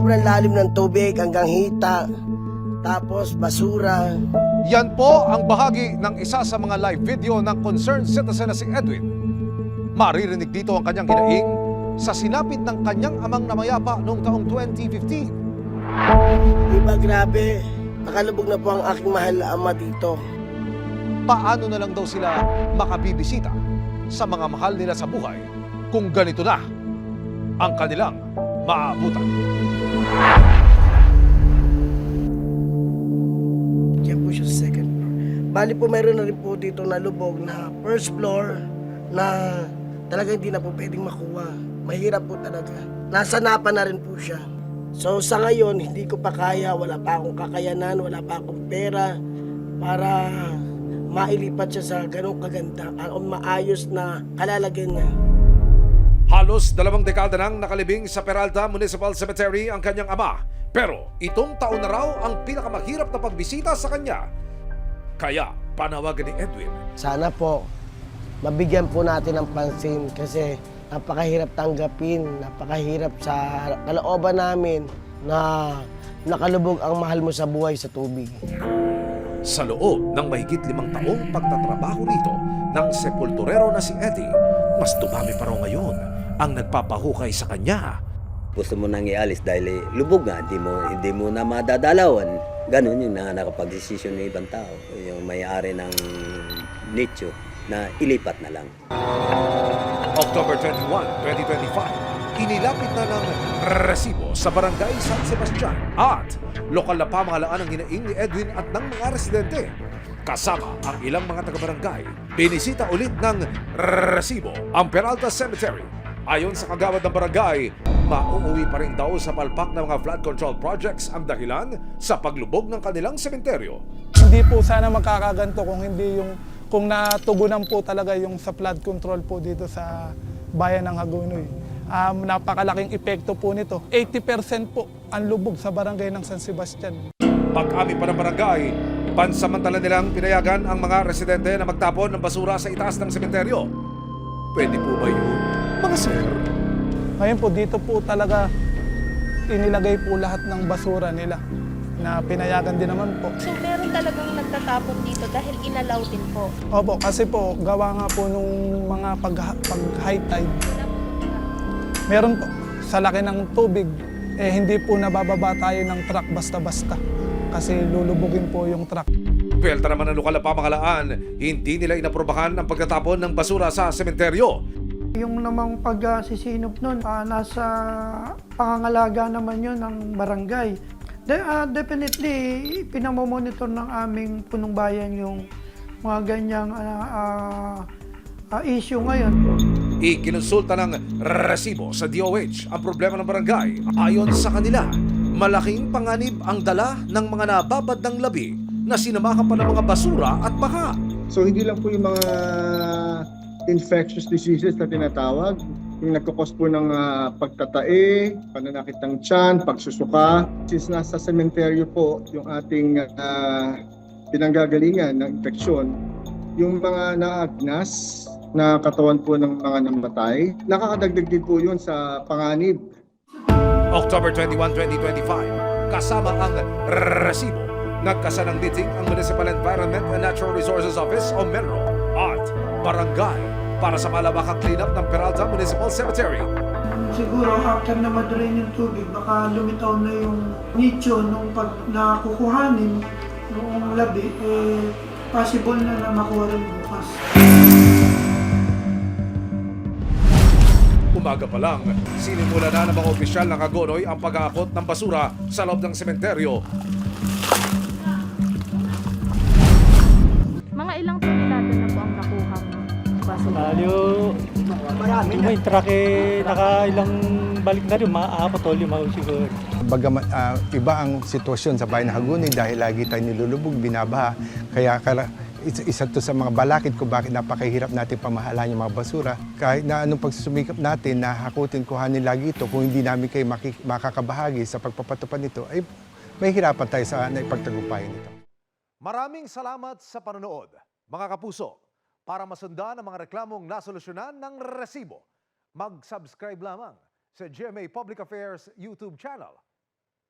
sobrang lalim ng tubig hanggang hita, tapos basura. Yan po ang bahagi ng isa sa mga live video ng concerned citizen na si Edwin. Maririnig dito ang kanyang hinaing sa sinapit ng kanyang amang namayapa noong taong 2015. Diba grabe, nakalubog na po ang aking mahal na ama dito. Paano na lang daw sila makabibisita sa mga mahal nila sa buhay kung ganito na ang kanilang maabutan? Diyan po siya sa second floor. Bali po mayroon na rin po dito na lubog na first floor na talaga hindi na po pwedeng makuha. Mahirap po talaga. Nasa napa na rin po siya. So sa ngayon, hindi ko pa kaya, wala pa akong kakayanan, wala pa akong pera para mailipat siya sa ganong kaganda o maayos na kalalagyan niya. Halos 2 dekada nang nakalibing sa Peralta Municipal Cemetery ang kanyang ama. Pero itong taon na raw ang pinakamahirap na pagbisita sa kanya. Kaya panawagan ni Edwin. Sana po, mabigyan po natin ng pansin kasi napakahirap tanggapin, napakahirap sa kalooban namin na nakalubog ang mahal mo sa buhay sa tubig. Sa loob ng mahigit 5 taong pagtatrabaho rito ng sepulturero na si Eddie, mas dumami pa raw ngayon ang nagpapahukay sa kanya. Gusto mo nang ialis dahil lubog nga, hindi mo na madadalawan. Ganun yung nakapag-desisyon ng ibang tao, yung may-ari ng nicho na ilipat na lang. October 21, 2025, inilapit na ng resibo sa barangay San Sebastian at lokal na pamahalaan ang hinaing ni Edwin at ng mga residente. Kasama ang ilang mga taga-barangay, binisita ulit ng resibo ang Peralta Cemetery. Ayon sa kagawad ng barangay, mauuwi pa rin daw sa palpak ng mga flood control projects ang dahilan sa paglubog ng kanilang sementeryo. Hindi po sana magkakaganto kung natugunan po talaga yung sa flood control po dito sa bayan ng Hagonoy. Napakalaking epekto po nito. 80% po ang lubog sa barangay ng San Sebastian. Pag-amin pa ng barangay, pansamantala nilang pinayagan ang mga residente na magtapon ng basura sa itaas ng sementeryo. Pwede po ba yun, mga sir? Ngayon po dito po talaga inilagay po lahat ng basura nila na pinayagan din naman po. So meron talagang nagtatapon dito dahil inalaw din po. Opo, kasi po gawa nga po nung mga pag-high tide. Meron po, sa laki ng tubig, hindi po nabababa tayo ng truck basta-basta kasi lulubugin po yung truck. Pelta naman ng lokal na pamahalaan, hindi nila inaprobahan ang pagtatapon ng basura sa sementeryo. Yung namang pagsisinop nun, nasa pangangalaga naman yun ng barangay. Definitely, pinamomonitor ng aming punong bayan yung mga ganyang issue ngayon. Ikinonsulta ng resibo sa DOH ang problema ng barangay. Ayon sa kanila, malaking panganib ang dala ng mga nababad ng labi na sinamahan pa ng mga basura at baha. So hindi lang po yung mga infectious diseases na tinatawag, yung nagkakos po ng pagtatae, pananakit ng tiyan, pagsusuka. Since nasa sementeryo po yung ating pinanggagalingan ng infeksyon, yung mga naagnas na katawan po ng mga namatay, nakakadagdag din po yun sa panganib. October 21, 2025, kasama ang resibo, nagkasanang meeting ang Municipal Environment and Natural Resources Office o MENRO at barangay para sa malawakang cleanup ng Peralta Municipal Cemetery. Siguro after na madrain yung tubig, baka lumitaw na yung nicho nung pag nakukuhanin noong labi, possible na makuha rin bukas. Umaga pa lang, sinimula na ng mga opisyal ng Hagonoy ang pag-aakot ng basura sa loob ng sementeryo. Mga ilang tonelada na po ang nakuhang basura. Yung may truck nakailang balik na rin, maapat o 5 siguro. Bagamat iba ang sitwasyon sa bayan ng Hagonoy dahil lagi tayo nilulubog, binabaha. Kaya isa to sa mga balakid ko bakit napakahirap natin pamahalaan yung mga basura. Kahit na anong pagsusumikap natin na hakutin, kuhanin lagi ito, kung hindi namin kayo makakabahagi sa pagpapatupad nito, ay may hirapan tayo sa ipagtagumpayan nito. Maraming salamat sa panonood, mga kapuso. Para masundan ang mga reklamong nasolusyonan ng resibo, mag-subscribe lamang sa GMA Public Affairs YouTube channel.